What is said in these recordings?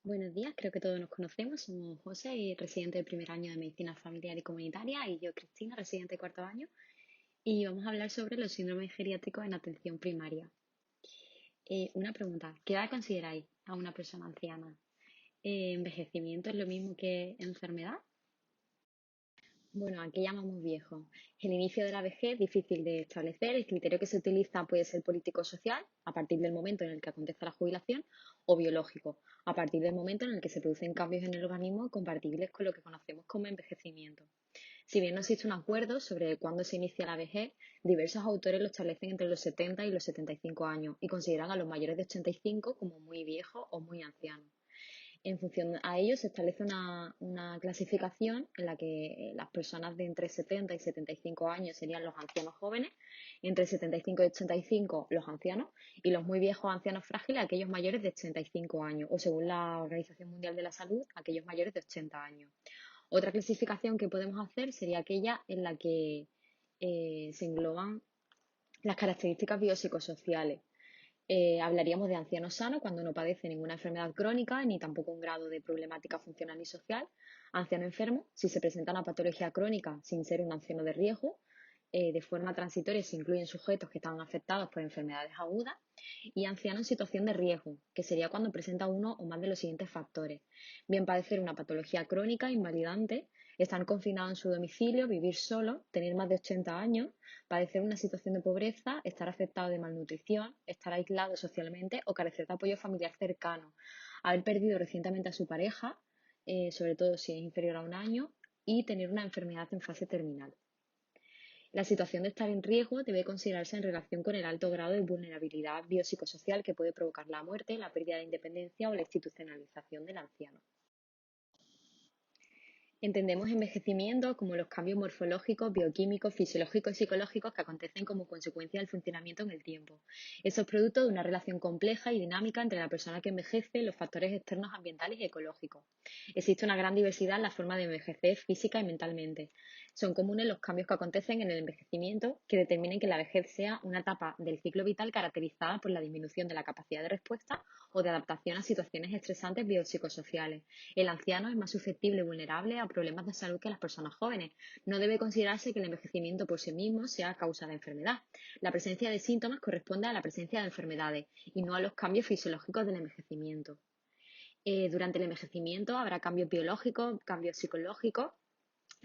Buenos días, creo que todos nos conocemos. Somos José, residente de primer año de Medicina Familiar y Comunitaria, y yo, Cristina, residente de cuarto año. Y vamos a hablar sobre los síndromes geriátricos en atención primaria. Una pregunta, ¿qué edad consideráis a una persona anciana? ¿Envejecimiento es lo mismo que enfermedad? Bueno, aquí llamamos viejo. El inicio de la vejez es difícil de establecer. El criterio que se utiliza puede ser político-social, a partir del momento en el que acontece la jubilación, o biológico, a partir del momento en el que se producen cambios en el organismo compatibles con lo que conocemos como envejecimiento. Si bien no existe un acuerdo sobre cuándo se inicia la vejez, diversos autores lo establecen entre los 70 y los 75 años y consideran a los mayores de 85 como muy viejos o muy ancianos. En función a ello se establece una clasificación en la que las personas de entre 70 y 75 años serían los ancianos jóvenes, entre 75 y 85 los ancianos y los muy viejos ancianos frágiles aquellos mayores de 85 años o según la Organización Mundial de la Salud aquellos mayores de 80 años. Otra clasificación que podemos hacer sería aquella en la que se engloban las características biopsicosociales. Hablaríamos de anciano sano cuando no padece ninguna enfermedad crónica ni tampoco un grado de problemática funcional ni social. Anciano enfermo si se presenta una patología crónica sin ser un anciano de riesgo. De forma transitoria se incluyen sujetos que están afectados por enfermedades agudas. Y anciano en situación de riesgo, que sería cuando presenta uno o más de los siguientes factores. Bien padecer una patología crónica invalidante, estar confinado en su domicilio, vivir solo, tener más de 80 años, padecer una situación de pobreza, estar afectado de malnutrición, estar aislado socialmente o carecer de apoyo familiar cercano, haber perdido recientemente a su pareja, sobre todo si es inferior a un año, y tener una enfermedad en fase terminal. La situación de estar en riesgo debe considerarse en relación con el alto grado de vulnerabilidad biopsicosocial que puede provocar la muerte, la pérdida de independencia o la institucionalización del anciano. Entendemos envejecimiento como los cambios morfológicos, bioquímicos, fisiológicos y psicológicos que acontecen como consecuencia del funcionamiento en el tiempo. Eso es producto de una relación compleja y dinámica entre la persona que envejece y los factores externos ambientales y ecológicos. Existe una gran diversidad en la forma de envejecer física y mentalmente. Son comunes los cambios que acontecen en el envejecimiento que determinen que la vejez sea una etapa del ciclo vital caracterizada por la disminución de la capacidad de respuesta o de adaptación a situaciones estresantes biopsicosociales. El anciano es más susceptible y vulnerable a problemas de salud que las personas jóvenes. No debe considerarse que el envejecimiento por sí mismo sea causa de enfermedad. La presencia de síntomas corresponde a la presencia de enfermedades y no a los cambios fisiológicos del envejecimiento. Durante el envejecimiento habrá cambios biológicos, cambios psicológicos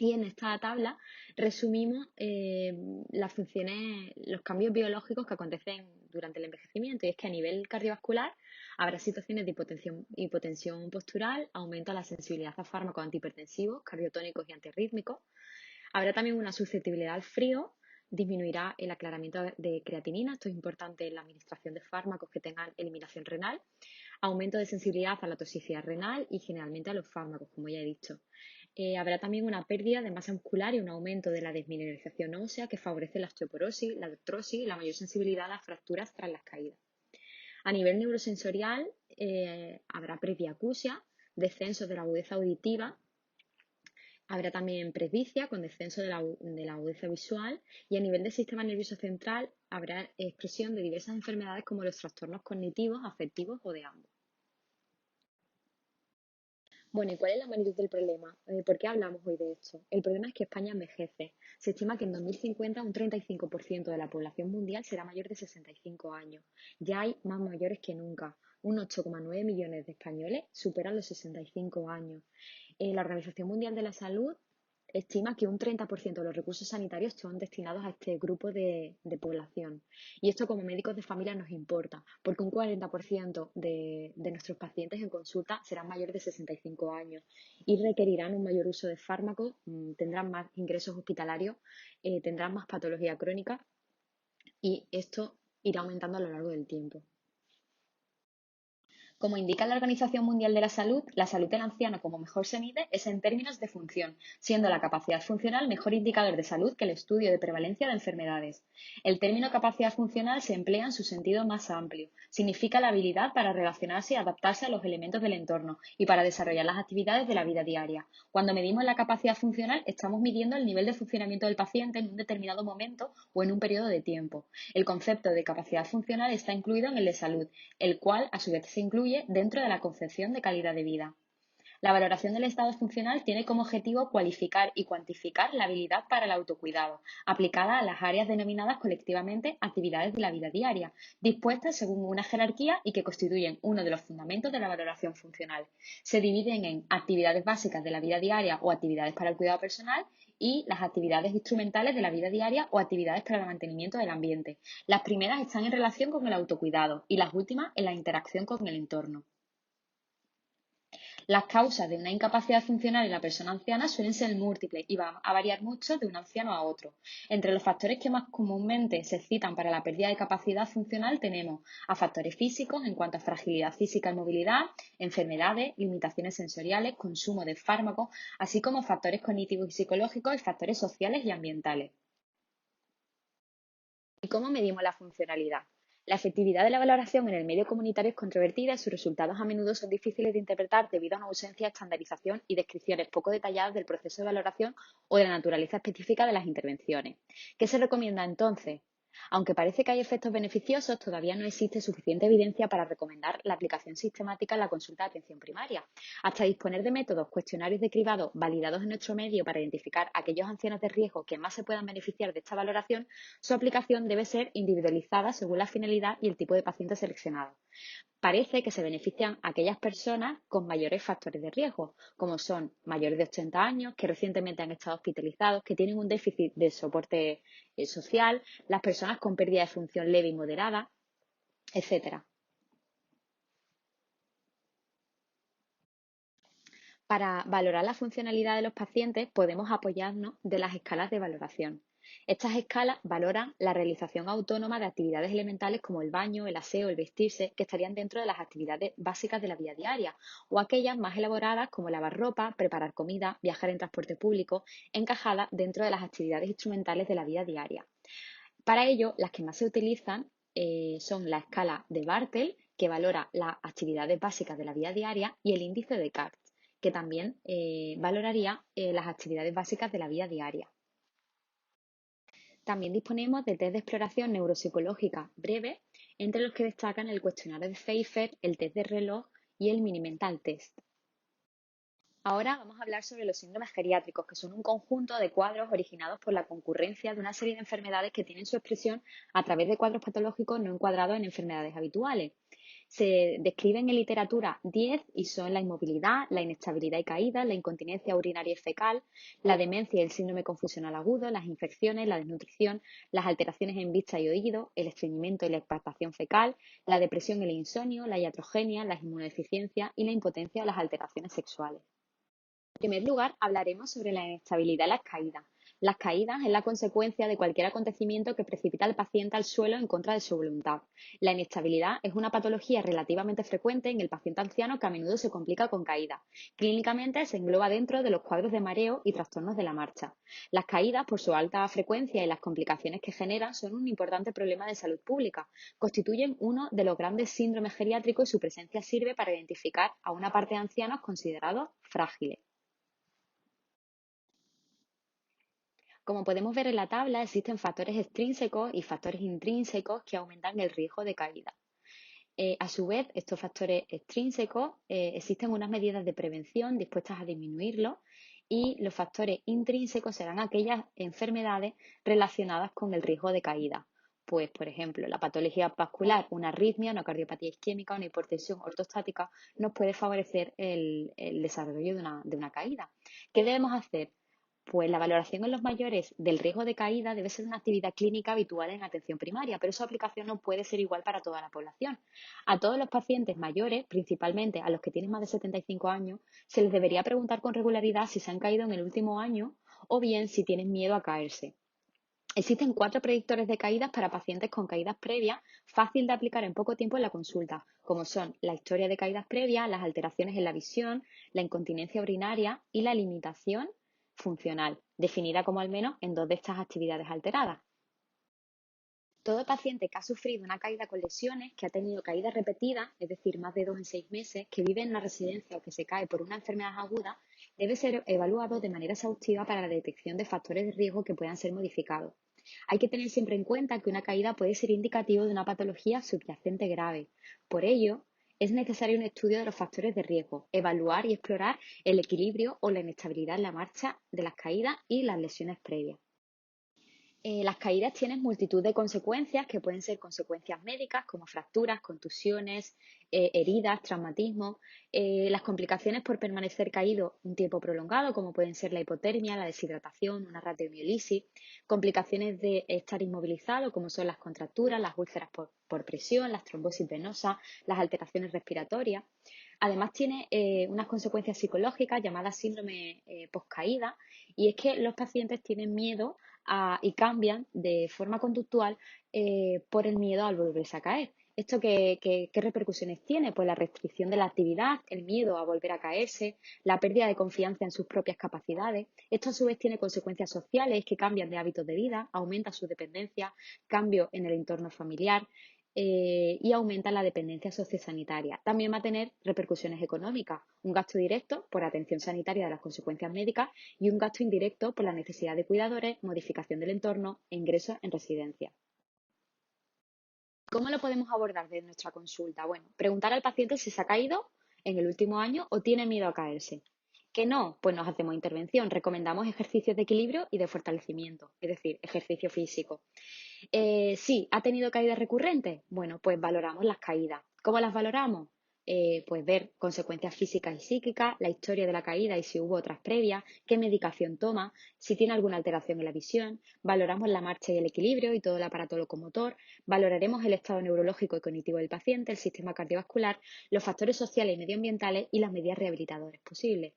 y en esta tabla resumimos las funciones, los cambios biológicos que acontecen durante el envejecimiento. Y es que a nivel cardiovascular habrá situaciones de hipotensión postural, aumento de la sensibilidad a fármacos antihipertensivos, cardiotónicos y antirrítmicos. Habrá también una susceptibilidad al frío, disminuirá el aclaramiento de creatinina, esto es importante en la administración de fármacos que tengan eliminación renal, aumento de sensibilidad a la toxicidad renal y generalmente a los fármacos, como ya he dicho. Habrá también una pérdida de masa muscular y un aumento de la desmineralización ósea que favorece la osteoporosis, la artrosis y la mayor sensibilidad a las fracturas tras las caídas. A nivel neurosensorial, habrá presbiacusia, descenso de la agudeza auditiva, habrá también presbicia con descenso de la agudeza visual y a nivel del sistema nervioso central habrá expresión de diversas enfermedades como los trastornos cognitivos, afectivos o de ambos. Bueno, ¿y cuál es la magnitud del problema? ¿Por qué hablamos hoy de esto? El problema es que España envejece. Se estima que en 2050 un 35% de la población mundial será mayor de 65 años. Ya hay más mayores que nunca. Un 8,9 millones de españoles superan los 65 años. La Organización Mundial de la Salud estima que un 30% de los recursos sanitarios son destinados a este grupo de población. Y esto como médicos de familia nos importa, porque un 40% de nuestros pacientes en consulta serán mayores de 65 años y requerirán un mayor uso de fármacos, tendrán más ingresos hospitalarios, tendrán más patología crónica y esto irá aumentando a lo largo del tiempo. Como indica la Organización Mundial de la salud del anciano como mejor se mide es en términos de función, siendo la capacidad funcional mejor indicador de salud que el estudio de prevalencia de enfermedades. El término capacidad funcional se emplea en su sentido más amplio. Significa la habilidad para relacionarse y adaptarse a los elementos del entorno y para desarrollar las actividades de la vida diaria. Cuando medimos la capacidad funcional, estamos midiendo el nivel de funcionamiento del paciente en un determinado momento o en un periodo de tiempo. El concepto de capacidad funcional está incluido en el de salud, el cual a su vez se incluye influye dentro de la concepción de calidad de vida. La valoración del estado funcional tiene como objetivo cualificar y cuantificar la habilidad para el autocuidado, aplicada a las áreas denominadas colectivamente actividades de la vida diaria, dispuestas según una jerarquía y que constituyen uno de los fundamentos de la valoración funcional. Se dividen en actividades básicas de la vida diaria o actividades para el cuidado personal y las actividades instrumentales de la vida diaria o actividades para el mantenimiento del ambiente. Las primeras están en relación con el autocuidado y las últimas en la interacción con el entorno. Las causas de una incapacidad funcional en la persona anciana suelen ser múltiples y van a variar mucho de un anciano a otro. Entre los factores que más comúnmente se citan para la pérdida de capacidad funcional tenemos a factores físicos en cuanto a fragilidad física y movilidad, enfermedades, limitaciones sensoriales, consumo de fármacos, así como factores cognitivos y psicológicos y factores sociales y ambientales. ¿Y cómo medimos la funcionalidad? La efectividad de la valoración en el medio comunitario es controvertida y sus resultados a menudo son difíciles de interpretar debido a una ausencia de estandarización y descripciones poco detalladas del proceso de valoración o de la naturaleza específica de las intervenciones. ¿Qué se recomienda entonces? Aunque parece que hay efectos beneficiosos, todavía no existe suficiente evidencia para recomendar la aplicación sistemática en la consulta de atención primaria. Hasta disponer de métodos, cuestionarios de cribado validados en nuestro medio para identificar aquellos ancianos de riesgo que más se puedan beneficiar de esta valoración, su aplicación debe ser individualizada según la finalidad y el tipo de paciente seleccionado. Parece que se benefician aquellas personas con mayores factores de riesgo, como son mayores de 80 años, que recientemente han estado hospitalizados, que tienen un déficit de soporte social, las personas con pérdida de función leve y moderada, etcétera. Para valorar la funcionalidad de los pacientes podemos apoyarnos de las escalas de valoración. Estas escalas valoran la realización autónoma de actividades elementales como el baño, el aseo, el vestirse, que estarían dentro de las actividades básicas de la vida diaria, o aquellas más elaboradas como lavar ropa, preparar comida, viajar en transporte público, encajadas dentro de las actividades instrumentales de la vida diaria. Para ello, las que más se utilizan son la escala de Bartel, que valora las actividades básicas de la vida diaria, y el índice de Carr, que también valoraría las actividades básicas de la vida diaria. También disponemos de test de exploración neuropsicológica breves, entre los que destacan el cuestionario de Pfeiffer, el test de reloj y el Mini Mental Test. Ahora vamos a hablar sobre los síndromes geriátricos, que son un conjunto de cuadros originados por la concurrencia de una serie de enfermedades que tienen su expresión a través de cuadros patológicos no encuadrados en enfermedades habituales. Se describen en literatura 10 y son la inmovilidad, la inestabilidad y caída, la incontinencia urinaria y fecal, la demencia y el síndrome confusional agudo, las infecciones, la desnutrición, las alteraciones en vista y oído, el estreñimiento y la expectación fecal, la depresión y el insomnio, la iatrogenia, la inmunodeficiencia y la impotencia o las alteraciones sexuales. En primer lugar, hablaremos sobre la inestabilidad y las caídas. Las caídas es la consecuencia de cualquier acontecimiento que precipita al paciente al suelo en contra de su voluntad. La inestabilidad es una patología relativamente frecuente en el paciente anciano que a menudo se complica con caídas. Clínicamente se engloba dentro de los cuadros de mareo y trastornos de la marcha. Las caídas, por su alta frecuencia y las complicaciones que generan, son un importante problema de salud pública. Constituyen uno de los grandes síndromes geriátricos y su presencia sirve para identificar a una parte de ancianos considerados frágiles. Como podemos ver en la tabla, existen factores extrínsecos y factores intrínsecos que aumentan el riesgo de caída. A su vez, estos factores extrínsecos existen unas medidas de prevención dispuestas a disminuirlos y los factores intrínsecos serán aquellas enfermedades relacionadas con el riesgo de caída. Pues, por ejemplo, la patología vascular, una arritmia, una cardiopatía isquémica, una hipertensión ortostática nos puede favorecer el desarrollo de una caída. ¿Qué debemos hacer? Pues la valoración en los mayores del riesgo de caída debe ser una actividad clínica habitual en atención primaria, pero su aplicación no puede ser igual para toda la población. A todos los pacientes mayores, principalmente a los que tienen más de 75 años, se les debería preguntar con regularidad si se han caído en el último año o bien si tienen miedo a caerse. Existen 4 predictores de caídas para pacientes con caídas previas, fácil de aplicar en poco tiempo en la consulta, como son la historia de caídas previas, las alteraciones en la visión, la incontinencia urinaria y la limitación funcional, definida como al menos en 2 de estas actividades alteradas. Todo paciente que ha sufrido una caída con lesiones, que ha tenido caídas repetidas, es decir, más de 2 en 6 meses, que vive en una residencia o que se cae por una enfermedad aguda, debe ser evaluado de manera exhaustiva para la detección de factores de riesgo que puedan ser modificados. Hay que tener siempre en cuenta que una caída puede ser indicativo de una patología subyacente grave. Por ello, Es necesario un estudio de los factores de riesgo, evaluar y explorar el equilibrio o la inestabilidad en la marcha de las caídas y las lesiones previas. Las caídas tienen multitud de consecuencias que pueden ser consecuencias médicas como fracturas, contusiones, heridas, traumatismos. Las complicaciones por permanecer caído un tiempo prolongado, como pueden ser la hipotermia, la deshidratación, una radiomiolisis. Complicaciones de estar inmovilizado, como son las contracturas, las úlceras por presión, las trombosis venosas, las alteraciones respiratorias. Además tiene unas consecuencias psicológicas llamadas síndrome postcaída, y es que los pacientes tienen miedo y cambian de forma conductual por el miedo al volverse a caer. ¿Esto qué repercusiones tiene? Pues la restricción de la actividad, el miedo a volver a caerse, la pérdida de confianza en sus propias capacidades. Esto a su vez tiene consecuencias sociales que cambian de hábitos de vida, aumenta su dependencia, cambio en el entorno familiar, y aumenta la dependencia sociosanitaria. También va a tener repercusiones económicas, un gasto directo por atención sanitaria de las consecuencias médicas y un gasto indirecto por la necesidad de cuidadores, modificación del entorno e ingresos en residencia. ¿Cómo lo podemos abordar desde nuestra consulta? Bueno, preguntar al paciente si se ha caído en el último año o tiene miedo a caerse. Que no, pues nos hacemos intervención. Recomendamos ejercicios de equilibrio y de fortalecimiento, es decir, ejercicio físico. Sí, ¿ha tenido caídas recurrentes? Bueno, pues valoramos las caídas. ¿Cómo las valoramos? Pues ver consecuencias físicas y psíquicas, la historia de la caída y si hubo otras previas, qué medicación toma, si tiene alguna alteración en la visión, valoramos la marcha y el equilibrio y todo el aparato locomotor, valoraremos el estado neurológico y cognitivo del paciente, el sistema cardiovascular, los factores sociales y medioambientales y las medidas rehabilitadoras posibles.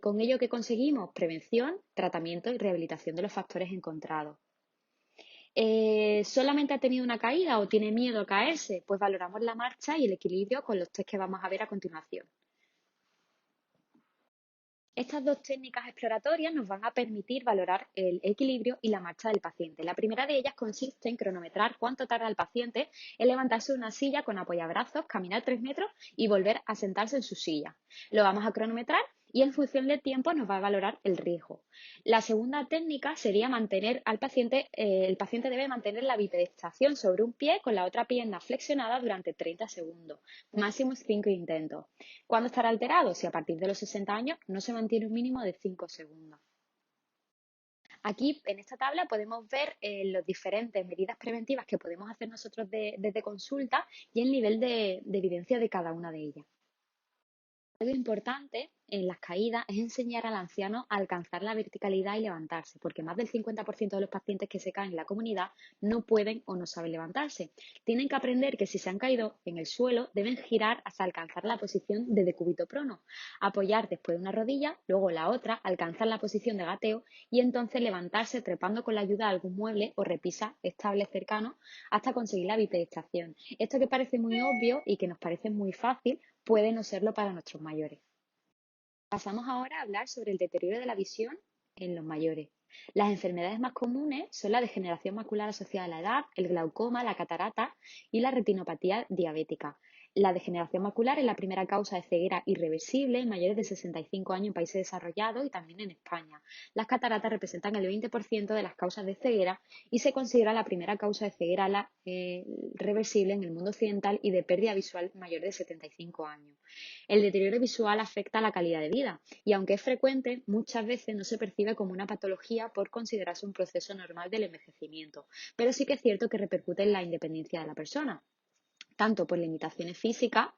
Con ello, ¿qué conseguimos? Prevención, tratamiento y rehabilitación de los factores encontrados. ¿Solamente ha tenido una caída o tiene miedo a caerse? Pues valoramos la marcha y el equilibrio con los test que vamos a ver a continuación. Estas dos técnicas exploratorias nos van a permitir valorar el equilibrio y la marcha del paciente. La primera de ellas consiste en cronometrar cuánto tarda el paciente en levantarse de una silla con apoyabrazos, caminar 3 metros y volver a sentarse en su silla. Lo vamos a cronometrar y en función del tiempo nos va a valorar el riesgo. La segunda técnica sería mantener al paciente, el paciente debe mantener la bipedestación sobre un pie con la otra pierna flexionada durante 30 segundos, máximo 5 intentos. ¿Cuándo estará alterado? Si a partir de los 60 años no se mantiene un mínimo de 5 segundos. Aquí en esta tabla podemos ver las diferentes medidas preventivas que podemos hacer nosotros desde consulta y el nivel de evidencia de cada una de ellas. Algo importante en las caídas es enseñar al anciano a alcanzar la verticalidad y levantarse, porque más del 50% de los pacientes que se caen en la comunidad no pueden o no saben levantarse. Tienen que aprender que si se han caído en el suelo deben girar hasta alcanzar la posición de decúbito prono, apoyar después de una rodilla, luego la otra, alcanzar la posición de gateo y entonces levantarse trepando con la ayuda de algún mueble o repisa estable cercano hasta conseguir la bipedestación. Esto que parece muy obvio y que nos parece muy fácil puede no serlo para nuestros mayores. Pasamos ahora a hablar sobre el deterioro de la visión en los mayores. Las enfermedades más comunes son la degeneración macular asociada a la edad, el glaucoma, la catarata y la retinopatía diabética. La degeneración macular es la primera causa de ceguera irreversible en mayores de 65 años en países desarrollados y también en España. Las cataratas representan el 20% de las causas de ceguera y se considera la primera causa de ceguera reversible en el mundo occidental y de pérdida visual mayor de 75 años. El deterioro visual afecta a la calidad de vida y, aunque es frecuente, muchas veces no se percibe como una patología por considerarse un proceso normal del envejecimiento, pero sí que es cierto que repercute en la independencia de la persona, tanto por limitaciones físicas,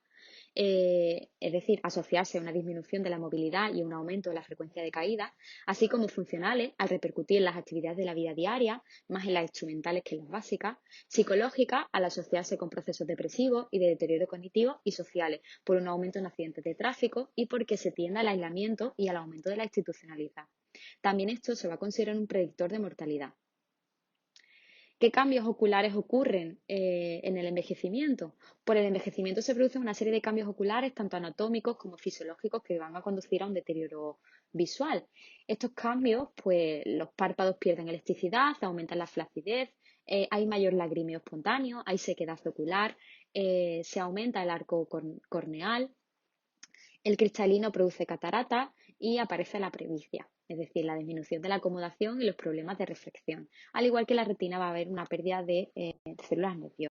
es decir, asociarse a una disminución de la movilidad y un aumento de la frecuencia de caída, así como funcionales, al repercutir en las actividades de la vida diaria, más en las instrumentales que en las básicas, psicológicas, al asociarse con procesos depresivos y de deterioro cognitivo y sociales, por un aumento en accidentes de tráfico y porque se tiende al aislamiento y al aumento de la institucionalidad. También esto se va a considerar un predictor de mortalidad. ¿Qué cambios oculares ocurren en el envejecimiento? Por el envejecimiento se producen una serie de cambios oculares, tanto anatómicos como fisiológicos, que van a conducir a un deterioro visual. Estos cambios, pues los párpados pierden elasticidad, aumentan la flacidez, hay mayor lagrimeo espontáneo, hay sequedad ocular, se aumenta el arco corneal, el cristalino produce catarata y aparece la presbicia, es decir, la disminución de la acomodación y los problemas de reflexión. Al igual que la retina va a haber una pérdida de células nerviosas.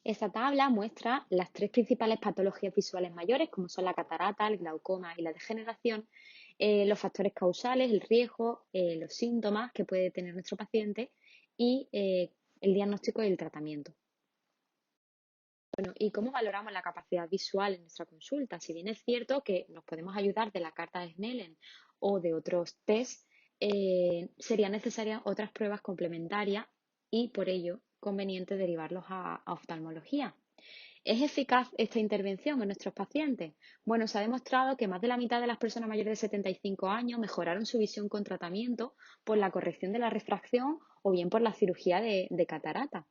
Esta tabla muestra las tres principales patologías visuales mayores, como son la catarata, el glaucoma y la degeneración, los factores causales, el riesgo, los síntomas que puede tener nuestro paciente y el diagnóstico y el tratamiento. Bueno, ¿y cómo valoramos la capacidad visual en nuestra consulta? Si bien es cierto que nos podemos ayudar de la carta de Snellen o de otros test, serían necesarias otras pruebas complementarias y por ello conveniente derivarlos a oftalmología. ¿Es eficaz esta intervención en nuestros pacientes? Bueno, se ha demostrado que más de la mitad de las personas mayores de 75 años mejoraron su visión con tratamiento por la corrección de la refracción o bien por la cirugía de catarata.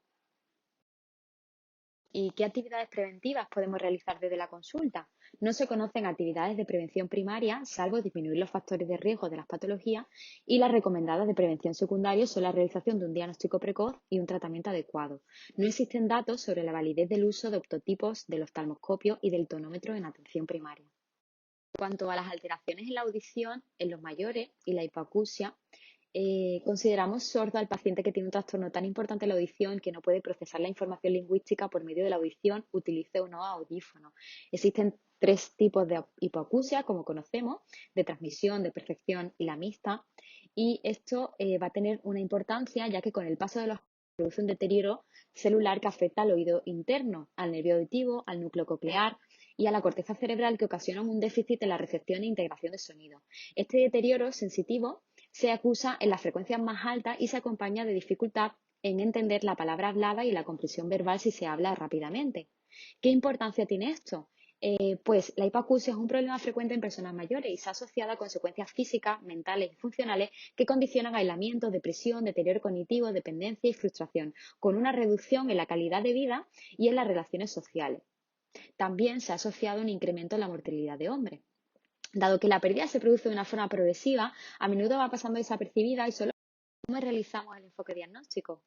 ¿Y qué actividades preventivas podemos realizar desde la consulta? No se conocen actividades de prevención primaria, salvo disminuir los factores de riesgo de las patologías, y las recomendadas de prevención secundaria son la realización de un diagnóstico precoz y un tratamiento adecuado. No existen datos sobre la validez del uso de optotipos, del oftalmoscopio y del tonómetro en atención primaria. En cuanto a las alteraciones en la audición, en los mayores y la hipoacusia, consideramos sordo al paciente que tiene un trastorno tan importante en la audición que no puede procesar la información lingüística por medio de la audición, utilice o no audífono. Existen tres tipos de hipoacusia, como conocemos, de transmisión, de percepción y la mixta, y esto va a tener una importancia ya que con el paso de los años produce un deterioro celular que afecta al oído interno, al nervio auditivo, al núcleo coclear y a la corteza cerebral que ocasionan un déficit en la recepción e integración de sonido. Este deterioro sensitivo se acusa en las frecuencias más altas y se acompaña de dificultad en entender la palabra hablada y la comprensión verbal si se habla rápidamente. ¿Qué importancia tiene esto? Pues la hipoacusia es un problema frecuente en personas mayores y se ha asociado a consecuencias físicas, mentales y funcionales que condicionan aislamiento, depresión, deterioro cognitivo, dependencia y frustración, con una reducción en la calidad de vida y en las relaciones sociales. También se ha asociado un incremento en la mortalidad de hombres. Dado que la pérdida se produce de una forma progresiva, a menudo va pasando desapercibida y solo ¿cómo realizamos el enfoque diagnóstico?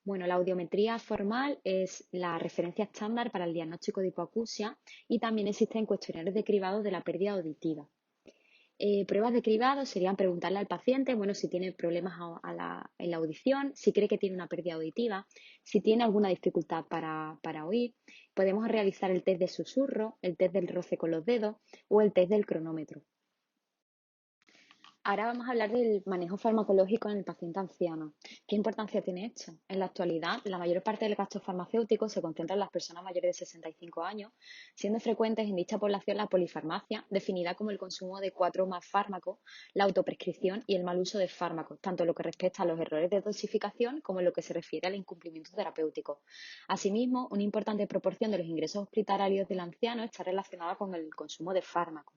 Bueno, la audiometría formal es la referencia estándar para el diagnóstico de hipoacusia y también existen cuestionarios de cribado de la pérdida auditiva. Pruebas de cribado serían preguntarle al paciente, bueno, si tiene problemas en la audición, si cree que tiene una pérdida auditiva, si tiene alguna dificultad para oír. Podemos realizar el test de susurro, el test del roce con los dedos o el test del cronómetro. Ahora vamos a hablar del manejo farmacológico en el paciente anciano. ¿Qué importancia tiene esto? En la actualidad, la mayor parte del gasto farmacéutico se concentra en las personas mayores de 65 años, siendo frecuentes en dicha población la polifarmacia, definida como el consumo de 4 o más fármacos, la autoprescripción y el mal uso de fármacos, tanto en lo que respecta a los errores de dosificación como en lo que se refiere al incumplimiento terapéutico. Asimismo, una importante proporción de los ingresos hospitalarios del anciano está relacionada con el consumo de fármacos.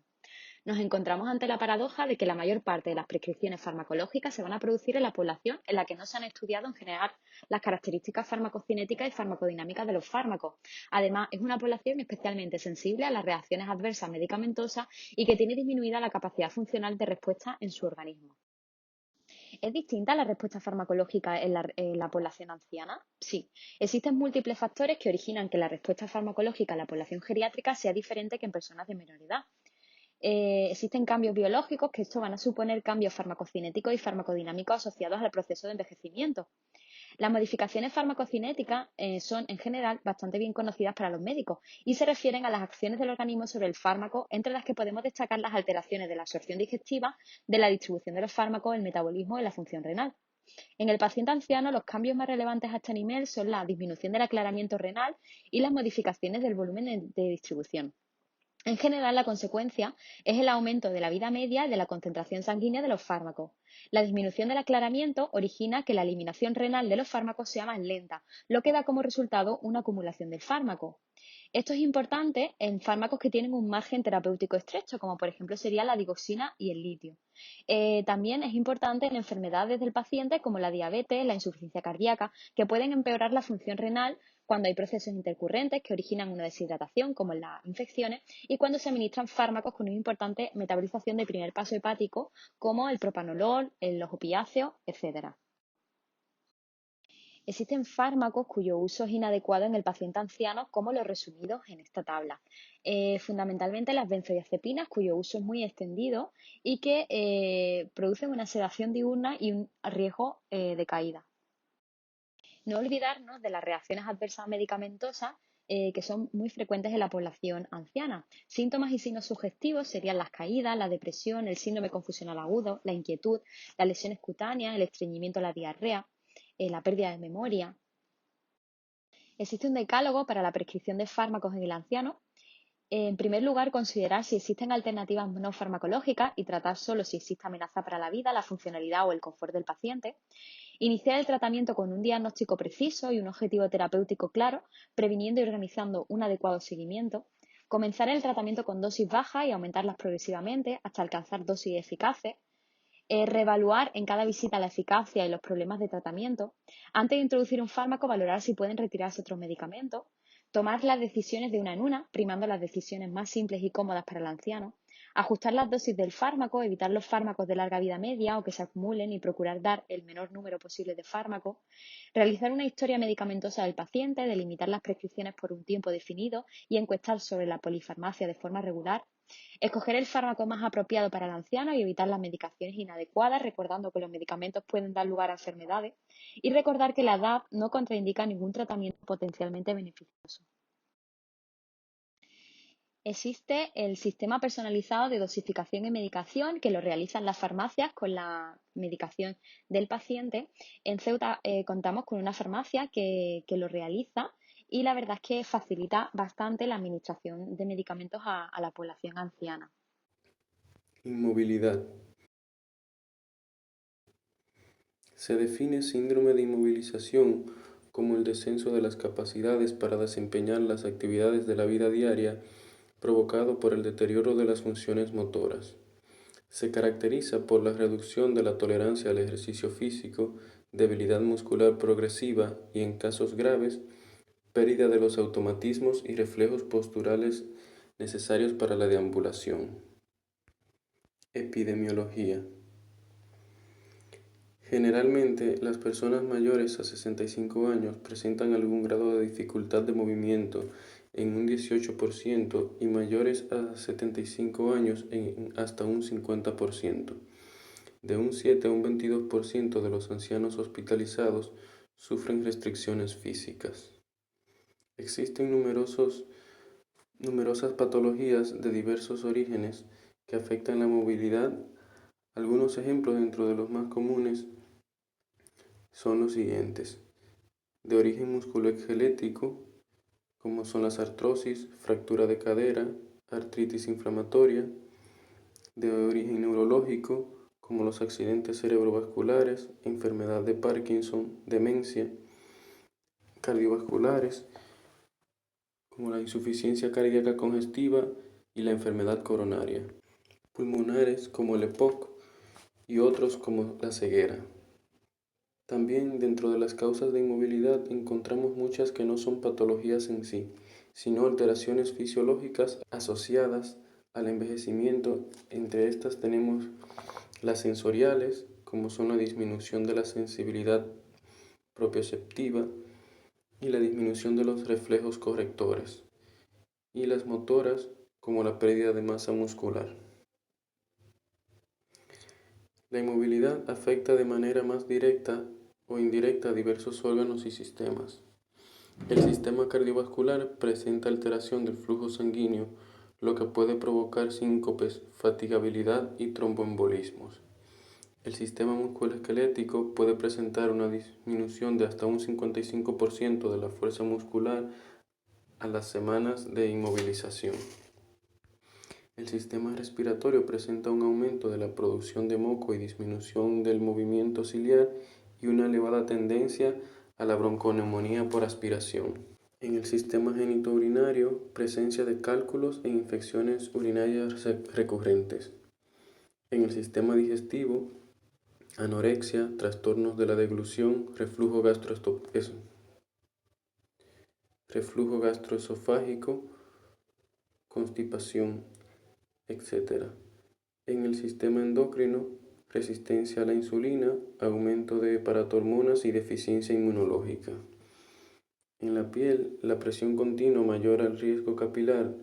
Nos encontramos ante la paradoja de que la mayor parte de las prescripciones farmacológicas se van a producir en la población en la que no se han estudiado en general las características farmacocinéticas y farmacodinámicas de los fármacos. Además, es una población especialmente sensible a las reacciones adversas medicamentosas y que tiene disminuida la capacidad funcional de respuesta en su organismo. ¿Es distinta la respuesta farmacológica en la población anciana? Sí. Existen múltiples factores que originan que la respuesta farmacológica en la población geriátrica sea diferente que en personas de menor edad. Existen cambios biológicos que esto van a suponer cambios farmacocinéticos y farmacodinámicos asociados al proceso de envejecimiento. Las modificaciones farmacocinéticas son en general bastante bien conocidas para los médicos y se refieren a las acciones del organismo sobre el fármaco, entre las que podemos destacar las alteraciones de la absorción digestiva, de la distribución de los fármacos, el metabolismo y la función renal. En el paciente anciano, los cambios más relevantes a este nivel son la disminución del aclaramiento renal y las modificaciones del volumen de distribución. En general, la consecuencia es el aumento de la vida media y de la concentración sanguínea de los fármacos. La disminución del aclaramiento origina que la eliminación renal de los fármacos sea más lenta, lo que da como resultado una acumulación del fármaco. Esto es importante en fármacos que tienen un margen terapéutico estrecho, como por ejemplo sería la digoxina y el litio. También es importante en enfermedades del paciente como la diabetes, la insuficiencia cardíaca, que pueden empeorar la función renal cuando hay procesos intercurrentes que originan una deshidratación, como en las infecciones, y cuando se administran fármacos con una importante metabolización de primer paso hepático, como el propanolol, los opiáceos, etcétera. Existen fármacos cuyo uso es inadecuado en el paciente anciano, como los resumidos en esta tabla. Fundamentalmente las benzodiazepinas, cuyo uso es muy extendido y que producen una sedación diurna y un riesgo de caída. No olvidarnos de las reacciones adversas medicamentosas que son muy frecuentes en la población anciana. Síntomas y signos sugestivos serían las caídas, la depresión, el síndrome confusional agudo, la inquietud, las lesiones cutáneas, el estreñimiento, la diarrea, la pérdida de memoria. Existe un decálogo para la prescripción de fármacos en el anciano. En primer lugar, considerar si existen alternativas no farmacológicas y tratar solo si existe amenaza para la vida, la funcionalidad o el confort del paciente. Iniciar el tratamiento con un diagnóstico preciso y un objetivo terapéutico claro, previniendo y organizando un adecuado seguimiento. Comenzar el tratamiento con dosis bajas y aumentarlas progresivamente hasta alcanzar dosis eficaces. Reevaluar en cada visita la eficacia y los problemas de tratamiento. Antes de introducir un fármaco, valorar si pueden retirarse otros medicamentos. Tomar las decisiones de una en una, primando las decisiones más simples y cómodas para el anciano. Ajustar las dosis del fármaco, evitar los fármacos de larga vida media o que se acumulen y procurar dar el menor número posible de fármacos. Realizar una historia medicamentosa del paciente, delimitar las prescripciones por un tiempo definido y encuestar sobre la polifarmacia de forma regular. Escoger el fármaco más apropiado para el anciano y evitar las medicaciones inadecuadas, recordando que los medicamentos pueden dar lugar a enfermedades. Y recordar que la edad no contraindica ningún tratamiento potencialmente beneficioso. Existe el sistema personalizado de dosificación y medicación que lo realizan las farmacias con la medicación del paciente. En Ceuta contamos con una farmacia que lo realiza y la verdad es que facilita bastante la administración de medicamentos a la población anciana. Inmovilidad. Se define síndrome de inmovilización como el descenso de las capacidades para desempeñar las actividades de la vida diaria provocado por el deterioro de las funciones motoras. Se caracteriza por la reducción de la tolerancia al ejercicio físico, debilidad muscular progresiva y, en casos graves, pérdida de los automatismos y reflejos posturales necesarios para la deambulación. Epidemiología. Generalmente, las personas mayores a 65 años presentan algún grado de dificultad de movimiento en un 18% y mayores a 75 años en hasta un 50%. De un 7 a un 22% de los ancianos hospitalizados sufren restricciones físicas. Existen numerosas patologías de diversos orígenes que afectan la movilidad. Algunos ejemplos dentro de los más comunes son los siguientes: de origen musculoesquelético, como son las artrosis, fractura de cadera, artritis inflamatoria; de origen neurológico, como los accidentes cerebrovasculares, enfermedad de Parkinson, demencia; cardiovasculares, como la insuficiencia cardíaca congestiva y la enfermedad coronaria; pulmonares, como el EPOC, y otros como la ceguera. También dentro de las causas de inmovilidad encontramos muchas que no son patologías en sí, sino alteraciones fisiológicas asociadas al envejecimiento. Entre estas tenemos las sensoriales, como son la disminución de la sensibilidad propioceptiva y la disminución de los reflejos correctores, y las motoras, como la pérdida de masa muscular. La inmovilidad afecta de manera más directa o indirecta a diversos órganos y sistemas. El sistema cardiovascular presenta alteración del flujo sanguíneo, lo que puede provocar síncopes, fatigabilidad y tromboembolismos. El sistema musculoesquelético puede presentar una disminución de hasta un 55% de la fuerza muscular a las semanas de inmovilización. El sistema respiratorio presenta un aumento de la producción de moco y disminución del movimiento ciliar y una elevada tendencia a la bronconeumonía por aspiración. En el sistema genitourinario, presencia de cálculos e infecciones urinarias recurrentes. En el sistema digestivo, anorexia, trastornos de la deglución, reflujo gastroesofágico, constipación, etc. En el sistema endocrino, resistencia a la insulina, aumento de paratormonas y deficiencia inmunológica. En la piel, la presión continua mayor al riesgo capilar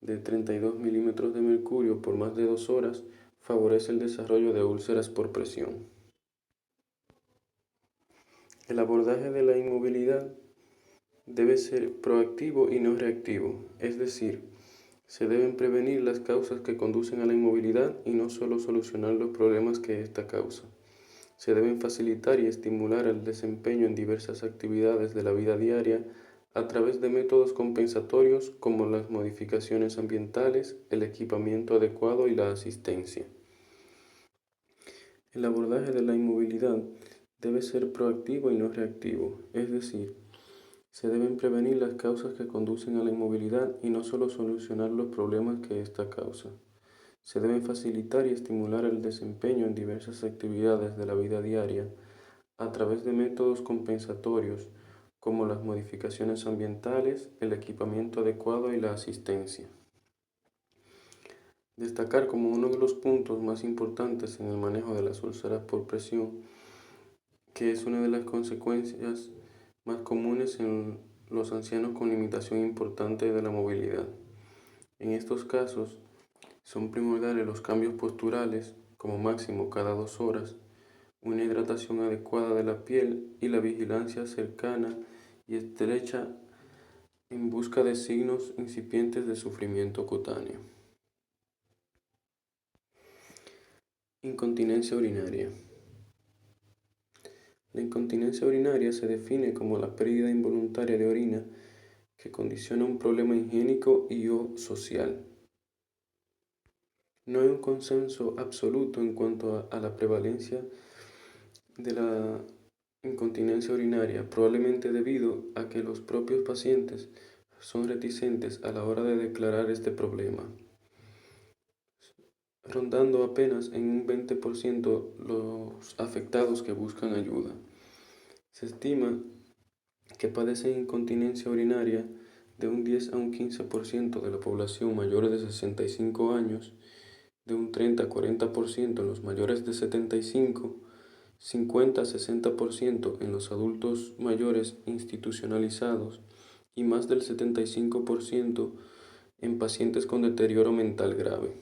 de 32 milímetros de mercurio por más de 2 horas favorece el desarrollo de úlceras por presión. El abordaje de la inmovilidad debe ser proactivo y no reactivo, es decir, se deben prevenir las causas que conducen a la inmovilidad y no solo solucionar los problemas que esta causa. Se deben facilitar y estimular el desempeño en diversas actividades de la vida diaria a través de métodos compensatorios como las modificaciones ambientales, el equipamiento adecuado y la asistencia. El abordaje de la inmovilidad debe ser proactivo y no reactivo, es decir, se deben prevenir las causas que conducen a la inmovilidad y no solo solucionar los problemas que esta causa. Se deben facilitar y estimular el desempeño en diversas actividades de la vida diaria a través de métodos compensatorios como las modificaciones ambientales, el equipamiento adecuado y la asistencia. Destacar como uno de los puntos más importantes en el manejo de las úlceras por presión, que es una de las consecuencias más comunes en los ancianos con limitación importante de la movilidad. En estos casos, son primordiales los cambios posturales, como máximo cada 2 horas, una hidratación adecuada de la piel y la vigilancia cercana y estrecha en busca de signos incipientes de sufrimiento cutáneo. Incontinencia urinaria. La incontinencia urinaria se define como la pérdida involuntaria de orina que condiciona un problema higiénico y o social. No hay un consenso absoluto en cuanto a la prevalencia de la incontinencia urinaria, probablemente debido a que los propios pacientes son reticentes a la hora de declarar este problema, rondando apenas en un 20% los afectados que buscan ayuda. Se estima que padecen incontinencia urinaria de un 10 a un 15% de la población mayor de 65 años, de un 30 a 40% en los mayores de 75, 50 a 60% en los adultos mayores institucionalizados y más del 75% en pacientes con deterioro mental grave.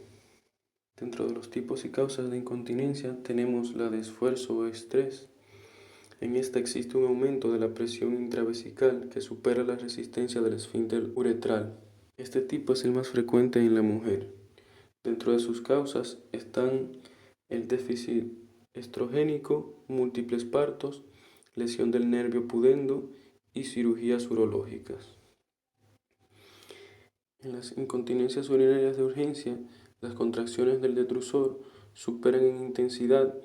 Dentro de los tipos y causas de incontinencia tenemos la de esfuerzo o estrés. En esta existe un aumento de la presión intravesical que supera la resistencia del esfínter uretral. Este tipo es el más frecuente en la mujer. Dentro de sus causas están el déficit estrogénico, múltiples partos, lesión del nervio pudendo y cirugías urológicas. En las incontinencias urinarias de urgencia, las contracciones del detrusor superan en intensidad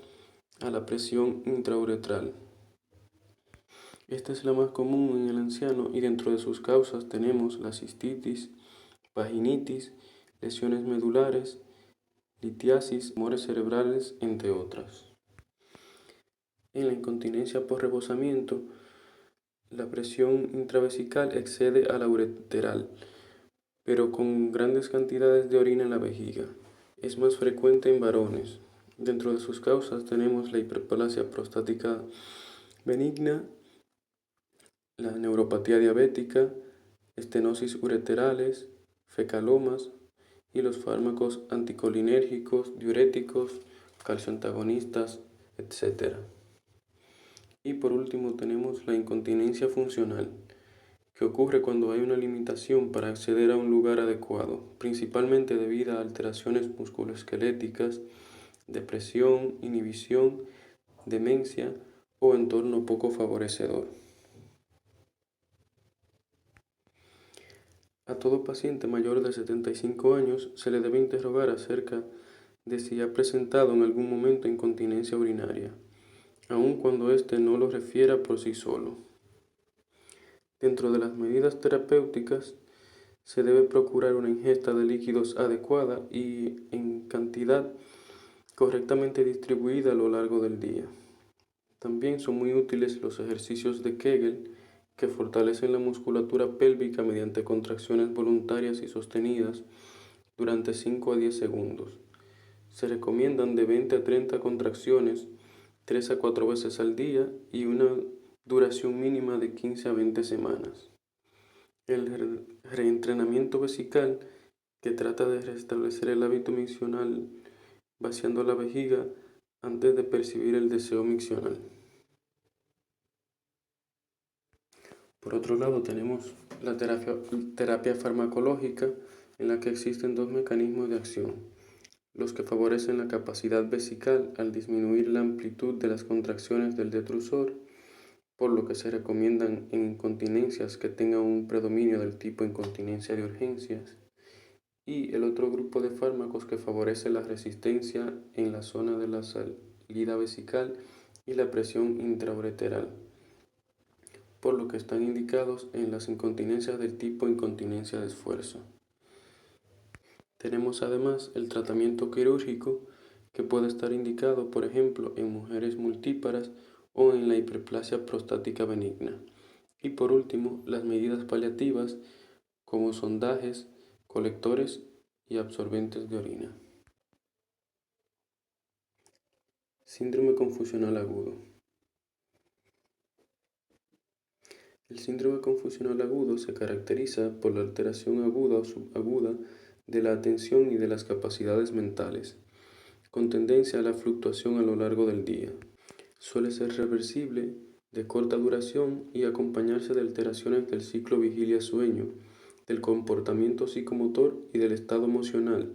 a la presión intrauretral. Esta es la más común en el anciano y dentro de sus causas tenemos la cistitis, vaginitis, lesiones medulares, litiasis, tumores cerebrales, entre otras. En la incontinencia por rebosamiento, la presión intravesical excede a la ureteral, pero con grandes cantidades de orina en la vejiga. Es más frecuente en varones. Dentro de sus causas tenemos la hiperplasia prostática benigna, la neuropatía diabética, estenosis ureterales, fecalomas y los fármacos anticolinérgicos, diuréticos, calcioantagonistas, etc. Y por último tenemos la incontinencia funcional, que ocurre cuando hay una limitación para acceder a un lugar adecuado, principalmente debido a alteraciones musculoesqueléticas, depresión, inhibición, demencia o entorno poco favorecedor. A todo paciente mayor de 75 años se le debe interrogar acerca de si ha presentado en algún momento incontinencia urinaria, aun cuando éste no lo refiera por sí solo. Dentro de las medidas terapéuticas, se debe procurar una ingesta de líquidos adecuada y en cantidad correctamente distribuida a lo largo del día. También son muy útiles los ejercicios de Kegel, que fortalecen la musculatura pélvica mediante contracciones voluntarias y sostenidas durante 5 a 10 segundos. Se recomiendan de 20 a 30 contracciones 3 a 4 veces al día y una duración mínima de 15 a 20 semanas. El reentrenamiento vesical, que trata de restablecer el hábito miccional vaciando la vejiga antes de percibir el deseo miccional. Por otro lado, tenemos la terapia farmacológica, en la que existen dos mecanismos de acción: los que favorecen la capacidad vesical al disminuir la amplitud de las contracciones del detrusor, por lo que se recomiendan en incontinencias que tengan un predominio del tipo incontinencia de urgencias, y el otro grupo de fármacos que favorece la resistencia en la zona de la salida vesical y la presión intraureteral, por lo que están indicados en las incontinencias del tipo incontinencia de esfuerzo. Tenemos además el tratamiento quirúrgico, que puede estar indicado, por ejemplo, en mujeres multíparas o en la hiperplasia prostática benigna. Y por último, las medidas paliativas, como sondajes, colectores y absorbentes de orina. Síndrome confusional agudo. El síndrome confusional agudo se caracteriza por la alteración aguda o subaguda de la atención y de las capacidades mentales, con tendencia a la fluctuación a lo largo del día. Suele ser reversible, de corta duración y acompañarse de alteraciones del ciclo vigilia-sueño, del comportamiento psicomotor y del estado emocional,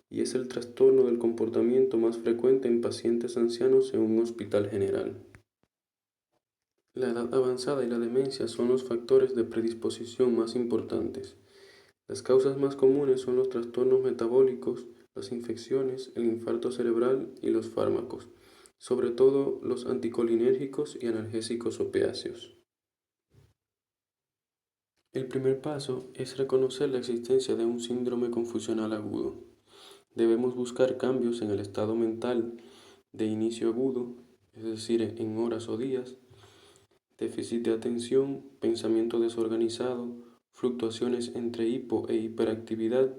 y es el trastorno del comportamiento más frecuente en pacientes ancianos en un hospital general. La edad avanzada y la demencia son los factores de predisposición más importantes. Las causas más comunes son los trastornos metabólicos, las infecciones, el infarto cerebral y los fármacos, sobre todo los anticolinérgicos y analgésicos opiáceos. El primer paso es reconocer la existencia de un síndrome confusional agudo. Debemos buscar cambios en el estado mental de inicio agudo, es decir, en horas o días, déficit de atención, pensamiento desorganizado, fluctuaciones entre hipo e hiperactividad,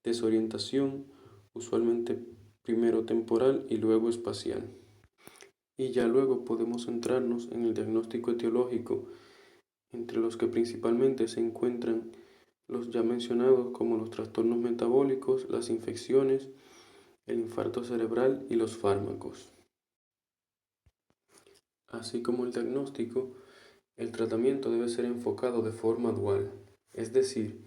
desorientación, usualmente primero temporal y luego espacial. Y ya luego podemos centrarnos en el diagnóstico etiológico, entre los que principalmente se encuentran los ya mencionados como los trastornos metabólicos, las infecciones, el infarto cerebral y los fármacos. Así como el diagnóstico, el tratamiento debe ser enfocado de forma dual, es decir,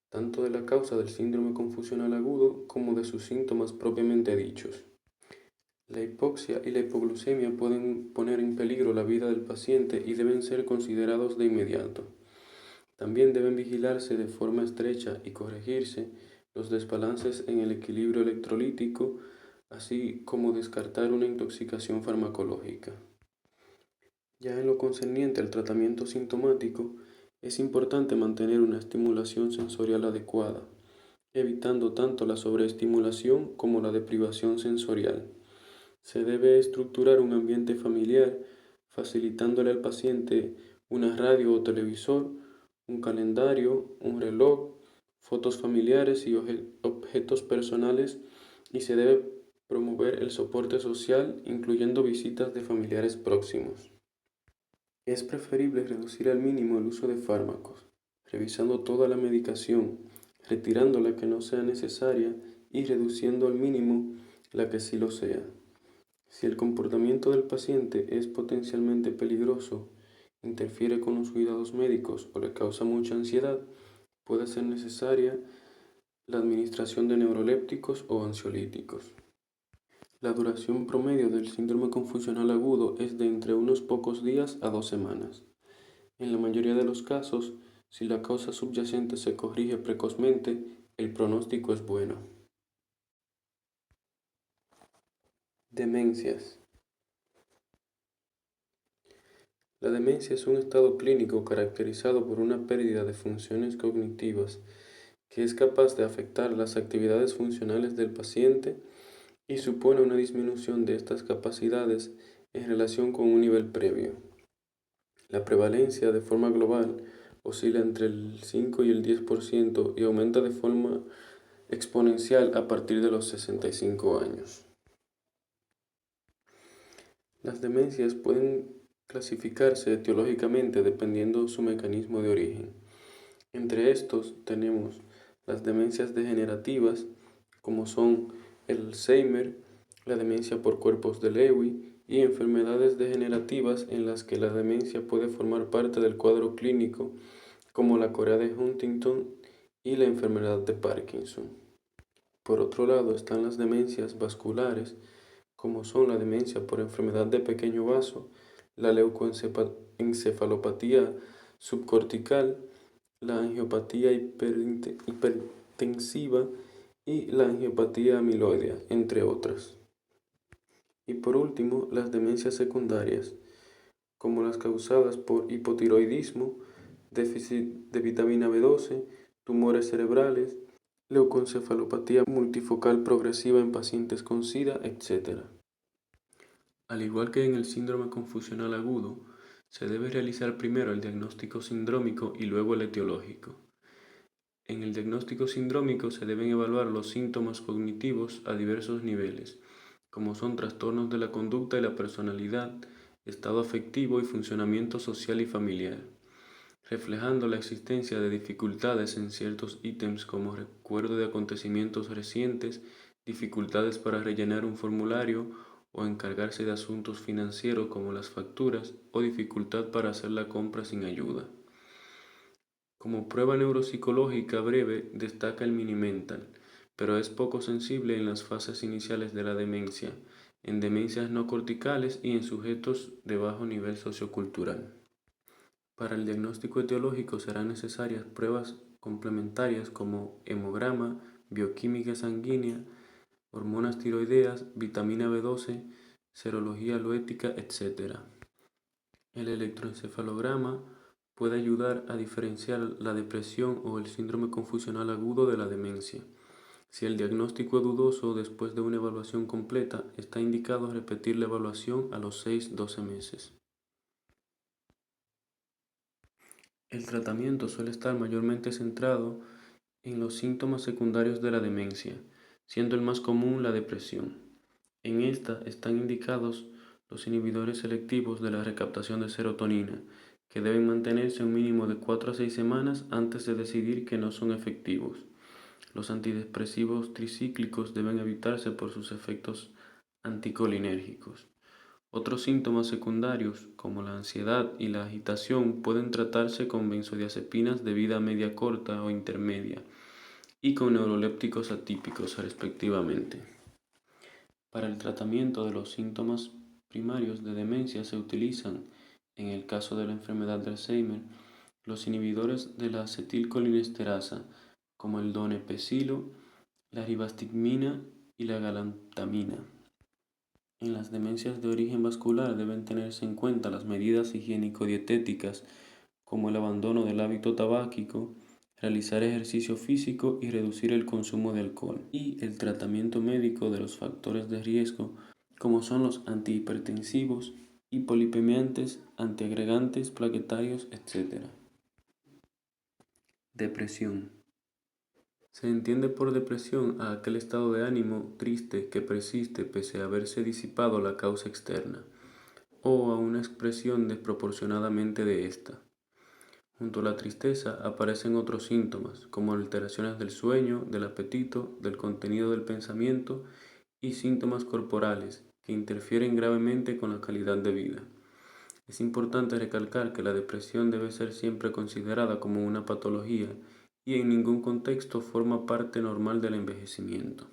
tanto de la causa del síndrome confusional agudo como de sus síntomas propiamente dichos. La hipoxia y la hipoglucemia pueden poner en peligro la vida del paciente y deben ser considerados de inmediato. También deben vigilarse de forma estrecha y corregirse los desbalances en el equilibrio electrolítico, así como descartar una intoxicación farmacológica. Ya en lo concerniente al tratamiento sintomático, es importante mantener una estimulación sensorial adecuada, evitando tanto la sobreestimulación como la deprivación sensorial. Se debe estructurar un ambiente familiar, facilitándole al paciente una radio o televisor, un calendario, un reloj, fotos familiares y objetos personales, y se debe promover el soporte social, incluyendo visitas de familiares próximos. Es preferible reducir al mínimo el uso de fármacos, revisando toda la medicación, retirando la que no sea necesaria y reduciendo al mínimo la que sí lo sea. Si el comportamiento del paciente es potencialmente peligroso, interfiere con los cuidados médicos o le causa mucha ansiedad, puede ser necesaria la administración de neurolépticos o ansiolíticos. La duración promedio del síndrome confusional agudo es de entre unos pocos días a 2 semanas. En la mayoría de los casos, si la causa subyacente se corrige precozmente, el pronóstico es bueno. Demencias. La demencia es un estado clínico caracterizado por una pérdida de funciones cognitivas que es capaz de afectar las actividades funcionales del paciente y supone una disminución de estas capacidades en relación con un nivel previo. La prevalencia de forma global oscila entre el 5 y el 10% y aumenta de forma exponencial a partir de los 65 años. Las demencias pueden clasificarse etiológicamente dependiendo su mecanismo de origen. Entre estos tenemos las demencias degenerativas, como son el Alzheimer, la demencia por cuerpos de Lewy y enfermedades degenerativas en las que la demencia puede formar parte del cuadro clínico, como la Corea de Huntington y la enfermedad de Parkinson. Por otro lado están las demencias vasculares, como son la demencia por enfermedad de pequeño vaso, la leucoencefalopatía subcortical, la angiopatía hipertensiva y la angiopatía amiloidea, entre otras. Y por último, las demencias secundarias, como las causadas por hipotiroidismo, déficit de vitamina B12, tumores cerebrales, leucoencefalopatía multifocal progresiva en pacientes con SIDA, etc. Al igual que en el síndrome confusional agudo, se debe realizar primero el diagnóstico sindrómico y luego el etiológico. En el diagnóstico sindrómico se deben evaluar los síntomas cognitivos a diversos niveles, como son trastornos de la conducta y la personalidad, estado afectivo y funcionamiento social y familiar, reflejando la existencia de dificultades en ciertos ítems como recuerdo de acontecimientos recientes, dificultades para rellenar un formulario o encargarse de asuntos financieros como las facturas o dificultad para hacer la compra sin ayuda. Como prueba neuropsicológica breve destaca el Mini-Mental, pero es poco sensible en las fases iniciales de la demencia, en demencias no corticales y en sujetos de bajo nivel sociocultural. Para el diagnóstico etiológico serán necesarias pruebas complementarias como hemograma, bioquímica sanguínea, hormonas tiroideas, vitamina B12, serología aloética, etc. El electroencefalograma puede ayudar a diferenciar la depresión o el síndrome confusional agudo de la demencia. Si el diagnóstico es dudoso después de una evaluación completa, está indicado repetir la evaluación a los 6-12 meses. El tratamiento suele estar mayormente centrado en los síntomas secundarios de la demencia, siendo el más común la depresión. En esta están indicados los inhibidores selectivos de la recaptación de serotonina, que deben mantenerse un mínimo de 4 a 6 semanas antes de decidir que no son efectivos. Los antidepresivos tricíclicos deben evitarse por sus efectos anticolinérgicos. Otros síntomas secundarios, como la ansiedad y la agitación, pueden tratarse con benzodiazepinas de vida media corta o intermedia y con neurolépticos atípicos, respectivamente. Para el tratamiento de los síntomas primarios de demencia se utilizan, en el caso de la enfermedad de Alzheimer, los inhibidores de la acetilcolinesterasa, como el donepezilo, la ribastigmina y la galantamina. En las demencias de origen vascular deben tenerse en cuenta las medidas higiénico-dietéticas como el abandono del hábito tabáquico, realizar ejercicio físico y reducir el consumo de alcohol, y el tratamiento médico de los factores de riesgo como son los antihipertensivos, hipolipemiantes, antiagregantes, plaquetarios, etc. Depresión. Se entiende por depresión a aquel estado de ánimo triste que persiste pese a haberse disipado la causa externa, o a una expresión desproporcionadamente de ésta. Junto a la tristeza aparecen otros síntomas, como alteraciones del sueño, del apetito, del contenido del pensamiento y síntomas corporales que interfieren gravemente con la calidad de vida. Es importante recalcar que la depresión debe ser siempre considerada como una patología y en ningún contexto forma parte normal del envejecimiento.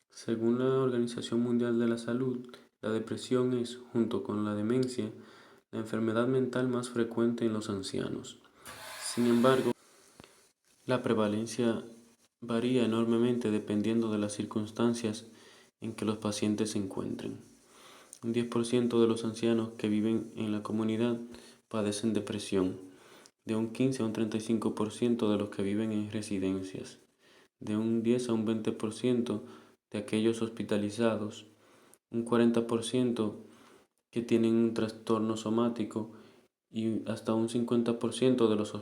Según la Organización Mundial de la Salud, la depresión es, junto con la demencia, la enfermedad mental más frecuente en los ancianos. Sin embargo, la prevalencia varía enormemente dependiendo de las circunstancias en que los pacientes se encuentren. Un 10% de los ancianos que viven en la comunidad padecen depresión, de un 15 a un 35% de los que viven en residencias, de un 10 a un 20% de aquellos hospitalizados, un 40% que tienen un trastorno somático y hasta un 50% de los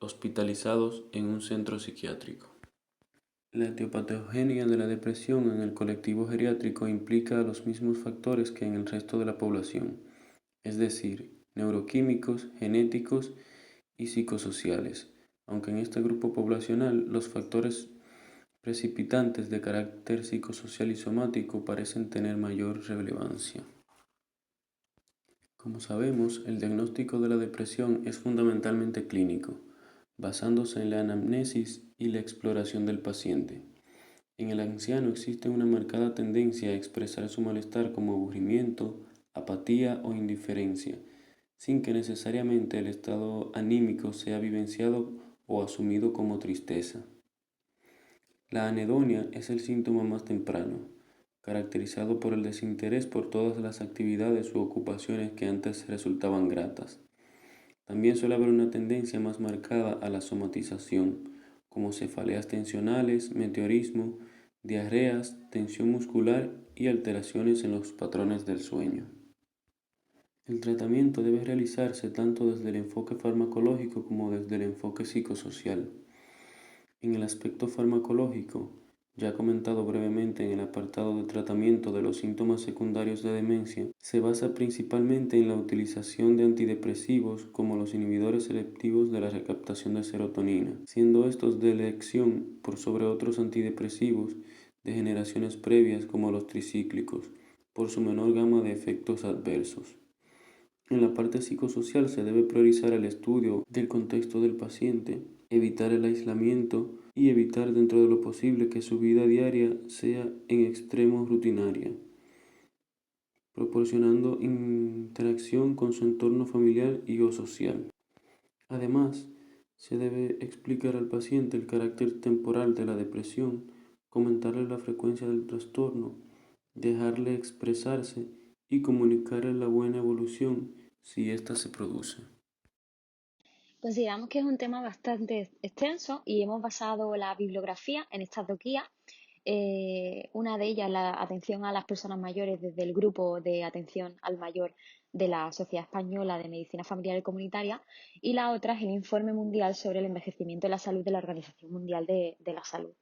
hospitalizados en un centro psiquiátrico. La etiopatogenia de la depresión en el colectivo geriátrico implica los mismos factores que en el resto de la población, es decir, neuroquímicos, genéticos y psicosociales, aunque en este grupo poblacional los factores precipitantes de carácter psicosocial y somático parecen tener mayor relevancia. Como sabemos, el diagnóstico de la depresión es fundamentalmente clínico, basándose en la anamnesis y la exploración del paciente. En el anciano existe una marcada tendencia a expresar su malestar como aburrimiento, apatía o indiferencia, sin que necesariamente el estado anímico sea vivenciado o asumido como tristeza. La anedonia es el síntoma más temprano, caracterizado por el desinterés por todas las actividades u ocupaciones que antes resultaban gratas. También suele haber una tendencia más marcada a la somatización, como cefaleas tensionales, meteorismo, diarreas, tensión muscular y alteraciones en los patrones del sueño. El tratamiento debe realizarse tanto desde el enfoque farmacológico como desde el enfoque psicosocial. En el aspecto farmacológico, ya comentado brevemente en el apartado de tratamiento de los síntomas secundarios de demencia, se basa principalmente en la utilización de antidepresivos como los inhibidores selectivos de la recaptación de serotonina, siendo estos de elección por sobre otros antidepresivos de generaciones previas como los tricíclicos, por su menor gama de efectos adversos. En la parte psicosocial se debe priorizar el estudio del contexto del paciente, evitar el aislamiento y evitar dentro de lo posible que su vida diaria sea en extremo rutinaria, proporcionando interacción con su entorno familiar y o social. Además, se debe explicar al paciente el carácter temporal de la depresión, comentarle la frecuencia del trastorno, dejarle expresarse y comunicarle la buena evolución si ésta se produce. Consideramos que es un tema bastante extenso y hemos basado la bibliografía en estas dos guías. Una de ellas, la atención a las personas mayores desde el grupo de atención al mayor de la Sociedad Española de Medicina Familiar y Comunitaria, y la otra es el Informe Mundial sobre el Envejecimiento y la Salud de la Organización Mundial de la Salud.